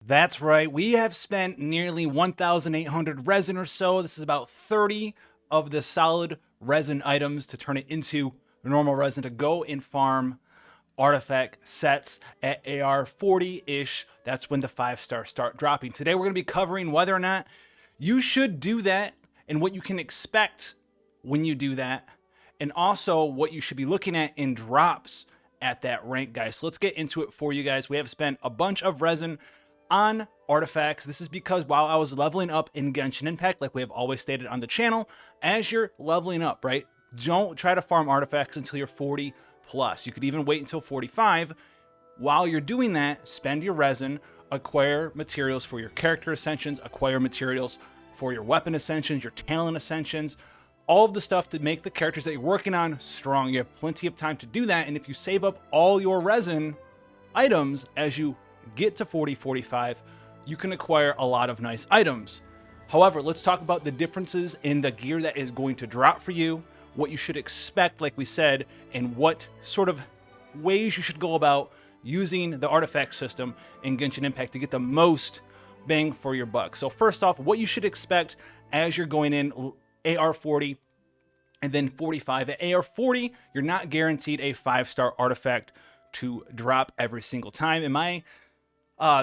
That's right. We have spent nearly 1,800 resin or so. This is about 30 of the solid resin items to turn it into normal resin to go and farm artifact sets at AR 40-ish. That's when the 5-star start dropping. Today we're going to be covering whether or not you should do that and what you can expect when you do that, and also what you should be looking at in drops at that rank, guys. So let's get into it for you guys. We have spent a bunch of resin on artifacts. This is because while I was leveling up in Genshin Impact, like we have always stated on the channel, as you're leveling up, right, don't try to farm artifacts until you're 40 plus. You could even wait until 45. While you're doing that, spend your resin, acquire materials for your character ascensions, acquire materials for your weapon ascensions, your talent ascensions, all of the stuff to make the characters that you're working on strong. You have plenty of time to do that, and if you save up all your resin items as you get to 40, 45, you can acquire a lot of nice items. However, let's talk about the differences in the gear that is going to drop for you, what you should expect, like we said, and what sort of ways you should go about using the artifact system in Genshin Impact to get the most bang for your buck. So first off, what you should expect as you're going in AR 40 and then 45. At AR 40, you're not guaranteed a 5-star artifact to drop every single time. In my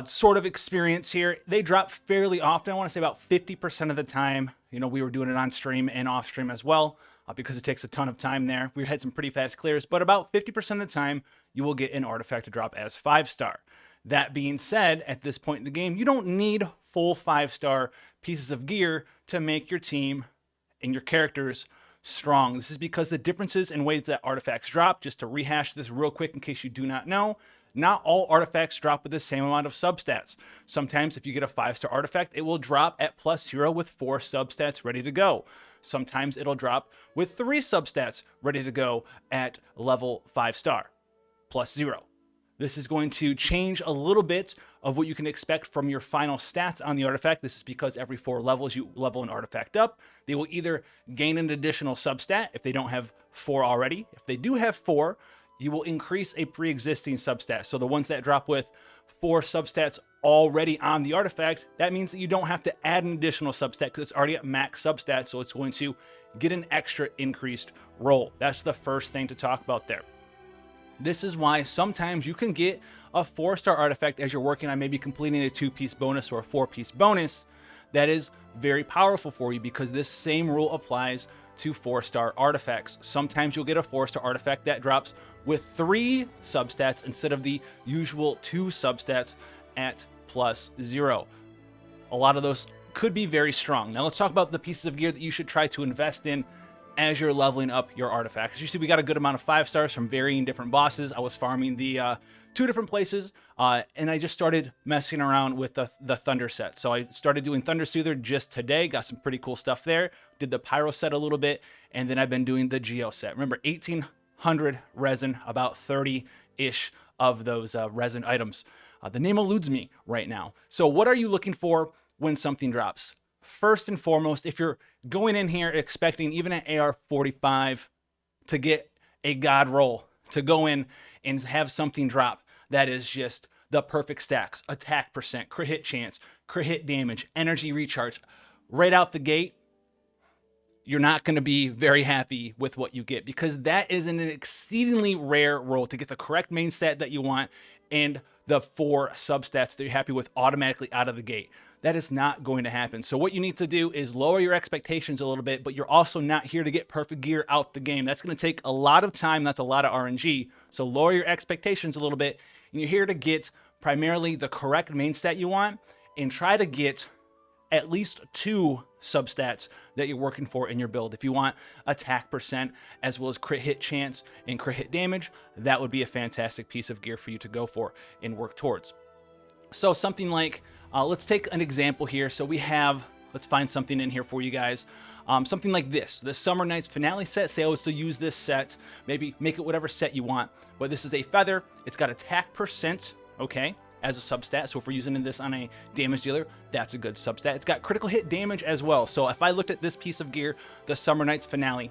sort of experience here, they drop fairly often. I want to say about 50% of the time. You know, we were doing it on stream and off stream as well because it takes a ton of time there. We had some pretty fast clears, but about 50% of the time, you will get an artifact to drop as 5-star. That being said, at this point in the game, you don't need full 5-star pieces of gear to make your team and your characters strong. This is because the differences in ways that artifacts drop, just to rehash this real quick in case you do not know, not all artifacts drop with the same amount of substats. Sometimes if you get a 5-star artifact, it will drop at +0 with 4 substats ready to go. Sometimes it'll drop with 3 substats ready to go at level 5-star, +0. This is going to change a little bit of what you can expect from your final stats on the artifact. This is because every 4 levels you level an artifact up. They will either gain an additional substat if they don't have 4 already. If they do have 4, you will increase a pre-existing substat. So the ones that drop with 4 substats already on the artifact, that means that you don't have to add an additional substat because it's already at max substat, so it's going to get an extra increased roll. That's the first thing to talk about there. This is why sometimes you can get a 4-star artifact as you're working on maybe completing a 2-piece bonus or a 4-piece bonus. That is very powerful for you because this same rule applies to 4-star artifacts. Sometimes you'll get a 4-star artifact that drops with 3 substats instead of the usual 2 substats at +0. A lot of those could be very strong. Now let's talk about the pieces of gear that you should try to invest in as you're leveling up your artifacts. You see, we got a good amount of 5-stars from varying different bosses. I was farming the 2 different places, and I just started messing around with the Thunder set. So I started doing Thunder Soother just today, got some pretty cool stuff there, did the Pyro set a little bit, and then I've been doing the Geo set. Remember, 1,800 resin, about 30-ish of those resin items. The name eludes me right now. So what are you looking for when something drops? First and foremost, if you're going in here expecting even an AR 45 to get a god roll, to go in and have something drop that is just the perfect stacks, attack percent, crit hit chance, crit hit damage, energy recharge, right out the gate, you're not going to be very happy with what you get because that is an exceedingly rare roll to get the correct main stat that you want and the 4 substats that you're happy with automatically out of the gate. That is not going to happen. So what you need to do is lower your expectations a little bit, but you're also not here to get perfect gear out the game. That's going to take a lot of time. That's a lot of RNG. So lower your expectations a little bit. And you're here to get primarily the correct main stat you want and try to get at least 2 substats that you're working for in your build. If you want attack percent as well as crit hit chance and crit hit damage, that would be a fantastic piece of gear for you to go for and work towards. So something like, let's take an example here. So we have, let's find something in here for you guys. Something like this, the Summer Nights Finale set. Say I was to use this set, maybe make it whatever set you want, but this is a feather. It's got attack percent, okay, as a substat. So if we're using this on a damage dealer, that's a good substat. It's got critical hit damage as well. So if I looked at this piece of gear, the Summer Nights Finale,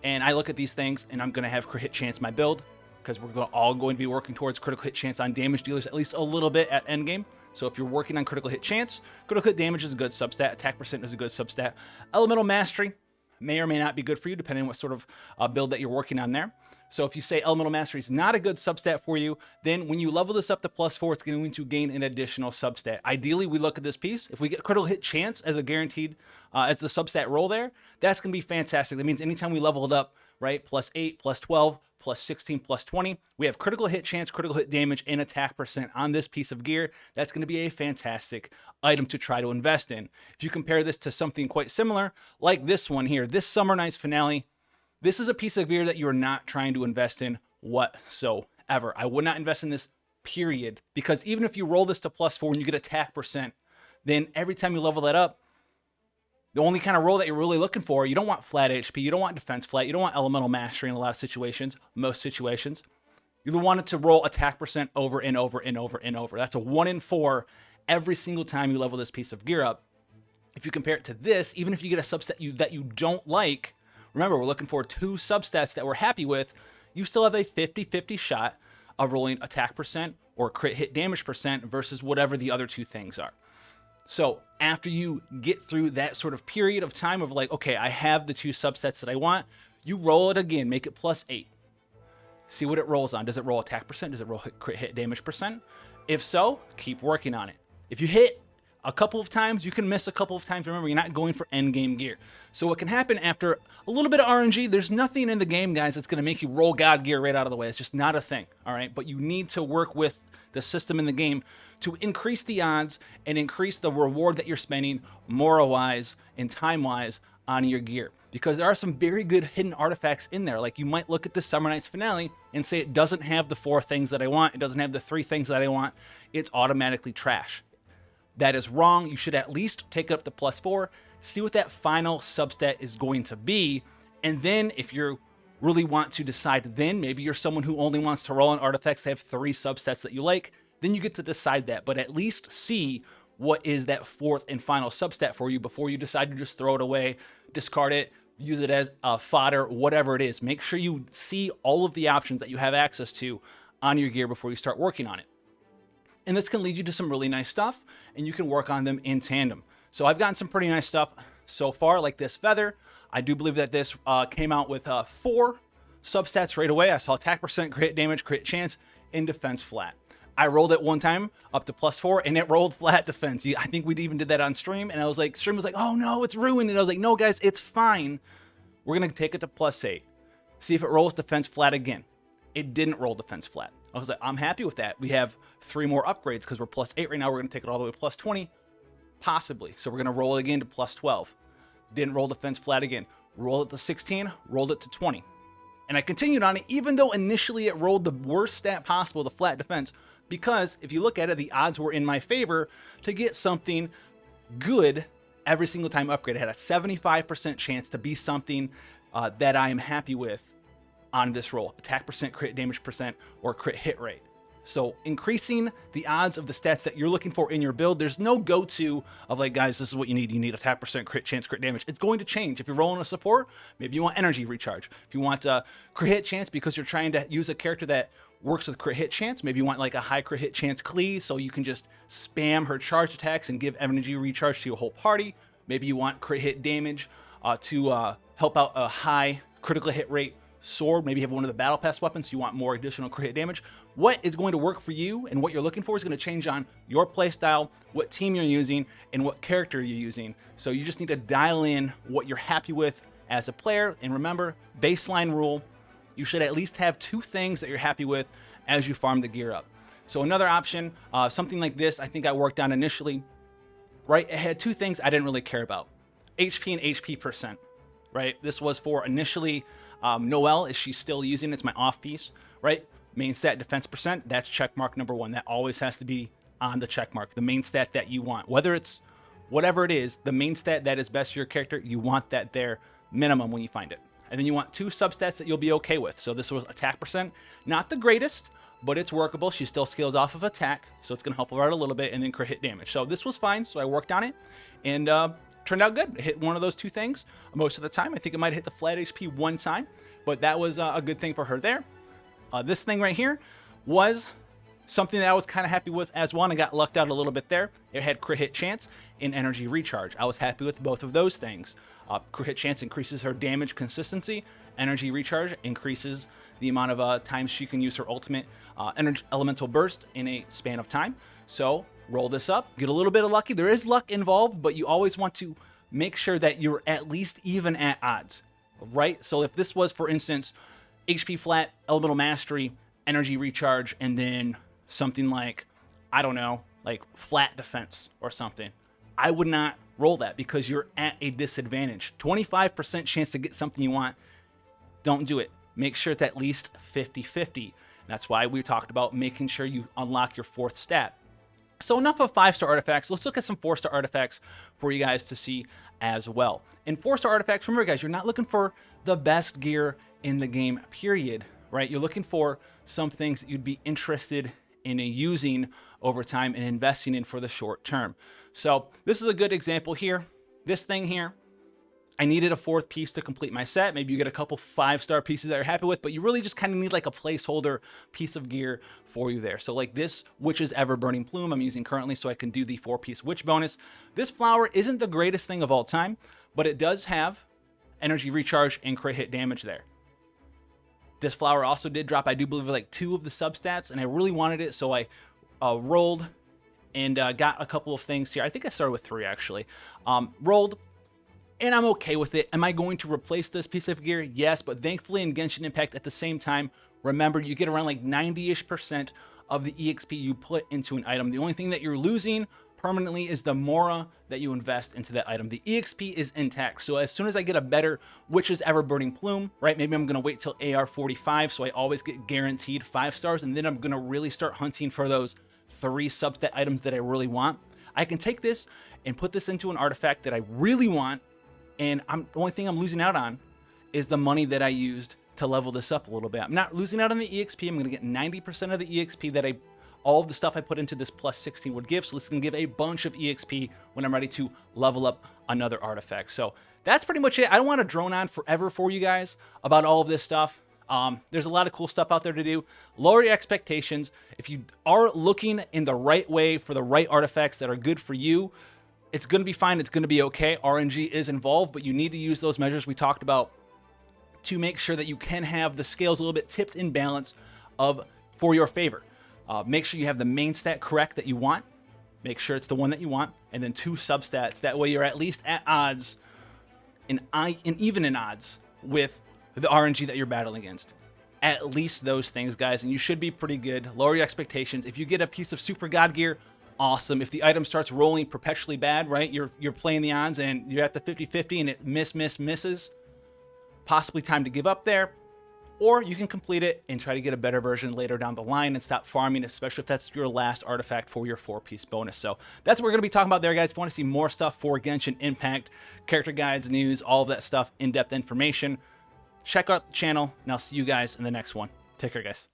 and I look at these things and I'm going to have crit hit chance my build, because we're all going to be working towards critical hit chance on damage dealers at least a little bit at endgame. So if you're working on critical hit chance, critical hit damage is a good substat, attack percent is a good substat. Elemental mastery may or may not be good for you depending on what sort of build that you're working on there. So if you say elemental mastery is not a good substat for you, then when you level this up to +4, it's going to gain an additional substat. Ideally, we look at this piece. If we get critical hit chance as a guaranteed, as the substat roll there, that's going to be fantastic. That means anytime we level it up, right, +8, +12, +16, +20, we have critical hit chance, critical hit damage, and attack percent on this piece of gear. That's going to be a fantastic item to try to invest in. If you compare this to something quite similar, like this one here, this Summer Nights Finale, this is a piece of gear that you're not trying to invest in whatsoever. I would not invest in this, period, because even if you roll this to +4 and you get attack percent, then every time you level that up, the only kind of roll that you're really looking for, you don't want flat HP, you don't want defense flat, you don't want elemental mastery in a lot of situations, most situations. You want it to roll attack percent over and over and over and over. That's a 1 in 4 every single time you level this piece of gear up. If you compare it to this, even if you get a substat that you don't like, remember, we're looking for 2 substats that we're happy with, you still have a 50-50 shot of rolling attack percent or crit hit damage percent versus whatever the other 2 things are. So after you get through that sort of period of time of like, okay, I have the 2 subsets that I want, you roll it again, make it +8. See what it rolls on. Does it roll attack percent? Does it roll crit hit damage percent? If so, keep working on it. If you hit a couple of times, you can miss a couple of times. Remember, you're not going for end game gear. So what can happen after a little bit of RNG, there's nothing in the game, guys, that's going to make you roll God gear right out of the way. It's just not a thing, all right? But you need to work with the system in the game to increase the odds and increase the reward that you're spending mora-wise and time-wise on your gear. Because there are some very good hidden artifacts in there. Like you might look at the Summer Nights Finale and say it doesn't have the 4 things that I want. It doesn't have the 3 things that I want. It's automatically trash. That is wrong. You should at least take it up to +4, see what that final substat is going to be, and then if you really want to decide, then maybe you're someone who only wants to roll on artifacts that have 3 substats that you like, then you get to decide that. But at least see what is that 4th and final substat for you before you decide to just throw it away, discard it, use it as a fodder, whatever it is. Make sure you see all of the options that you have access to on your gear before you start working on it. And this can lead you to some really nice stuff, and you can work on them in tandem. So I've gotten some pretty nice stuff so far, like this feather. I do believe that this came out with 4 substats right away. I saw attack percent, crit damage, crit chance, and defense flat. I rolled it one time up to +4, and it rolled flat defense. I think we even did that on stream, and I was like, stream was like, oh no, it's ruined. And I was like, no guys, it's fine. We're gonna take it to +8. See if it rolls defense flat again. It didn't roll defense flat. I was like, I'm happy with that. We have 3 more upgrades because we're +8 right now. We're going to take it all the way to +20, possibly. So we're going to roll it again to +12. Didn't roll defense flat again. Rolled it to 16, rolled it to 20. And I continued on it, even though initially it rolled the worst stat possible, the flat defense, because if you look at it, the odds were in my favor to get something good every single time upgrade. I had a 75% chance to be something that I am happy with on this roll. Attack percent, crit damage percent, or crit hit rate. So increasing the odds of the stats that you're looking for in your build, there's no go-to of like, guys, this is what you need. You need attack percent, crit chance, crit damage. It's going to change. If you're rolling a support, maybe you want energy recharge. If you want crit hit chance because you're trying to use a character that works with crit hit chance, maybe you want like a high crit hit chance Klee so you can just spam her charge attacks and give energy recharge to your whole party. Maybe you want crit hit damage to help out a high critical hit rate sword. Maybe you have one of the battle pass weapons, so you want more additional crit damage. What is going to work for you and what you're looking for is going to change on your playstyle, what team you're using, and what character you're using. So you just need to dial in what you're happy with as a player. And remember, baseline rule, you should at least have 2 things that you're happy with as you farm the gear up. So another option, something like this, I think I worked on initially, right? It had 2 things I didn't really care about. HP and HP percent, right? This was for initially Noelle, is she still using it? It's my off piece, right? Main stat defense percent, that's check mark number 1. That always has to be on the check mark, the main stat that you want. Whether it's whatever it is, the main stat that is best for your character, you want that there minimum when you find it. And then you want 2 substats that you'll be okay with. So this was attack percent, not the greatest, but it's workable. She still scales off of attack, so it's going to help her out a little bit, and then crit hit damage. So this was fine, so I worked on it, and turned out good. It hit one of those 2 things most of the time. I think it might have hit the flat HP one time, but that was a good thing for her there. This thing right here was something that I was kind of happy with as well. I got lucked out a little bit there. It had crit hit chance and energy recharge. I was happy with both of those things. Crit hit chance increases her damage consistency. Energy recharge increases the amount of times she can use her ultimate energy elemental burst in a span of time. So roll this up, get a little bit of lucky. There is luck involved, but you always want to make sure that you're at least even at odds, right? So if this was, for instance, HP flat, elemental mastery, energy recharge, and then something like, I don't know, like flat defense or something, I would not roll that because you're at a disadvantage. 25% chance to get something you want. Don't do it. Make sure it's at least 50-50. That's why we talked about making sure you unlock your 4th stat. So enough of 5-star artifacts. Let's look at some 4-star artifacts for you guys to see as well. In 4-star artifacts, remember guys, you're not looking for the best gear in the game, period, right? You're looking for some things that you'd be interested in using over time and investing in for the short term. So this is a good example here. This thing here, I needed a 4th piece to complete my set. Maybe you get a couple 5-star pieces that you're happy with, but you really just kind of need like a placeholder piece of gear for you there. So like this Witch's Ever Burning Plume I'm using currently so I can do the 4-piece Witch bonus. This flower isn't the greatest thing of all time, but it does have energy recharge and crit hit damage there. This flower also did drop, I do believe, like 2 of the substats, and I really wanted it, so I rolled and got a couple of things here. I think I started with 3 actually. Rolled, and I'm okay with it. Am I going to replace this piece of gear? Yes, but thankfully in Genshin Impact at the same time, remember you get around like 90-ish% of the EXP you put into an item. The only thing that you're losing permanently is the Mora that you invest into that item. The EXP is intact. So as soon as I get a better Witch's Ever Burning Plume, right? Maybe I'm going to wait till AR 45 so I always get guaranteed 5 stars, and then I'm going to really start hunting for those 3 substat items that I really want. I can take this and put this into an artifact that I really want, and the only thing I'm losing out on is the money that I used to level this up a little bit. I'm not losing out on the EXP. I'm going to get 90% of the EXP that all of the stuff I put into this plus 16 would give. So this can give a bunch of EXP when I'm ready to level up another artifact. So that's pretty much it. I don't want to drone on forever for you guys about all of this stuff. There's a lot of cool stuff out there to do. Lower your expectations. If you are looking in the right way for the right artifacts that are good for you, it's going to be fine. It's going to be okay. RNG is involved, but you need to use those measures we talked about to make sure that you can have the scales a little bit tipped in balance for your favor. Make sure you have the main stat correct that you want. Make sure it's the one that you want, and then 2 substats. That way you're at least at odds, and even in odds with the RNG that you're battling against. At least those things, guys, and you should be pretty good. Lower your expectations. If you get a piece of super god gear, awesome. If the item starts rolling perpetually bad, right? You're playing the odds and you're at the 50-50 and it misses. Possibly time to give up there. Or you can complete it and try to get a better version later down the line and stop farming, especially if that's your last artifact for your 4-piece bonus. So that's what we're going to be talking about there, guys. If you want to see more stuff for Genshin Impact, character guides, news, all of that stuff, in-depth information, check out the channel, and I'll see you guys in the next one. Take care, guys.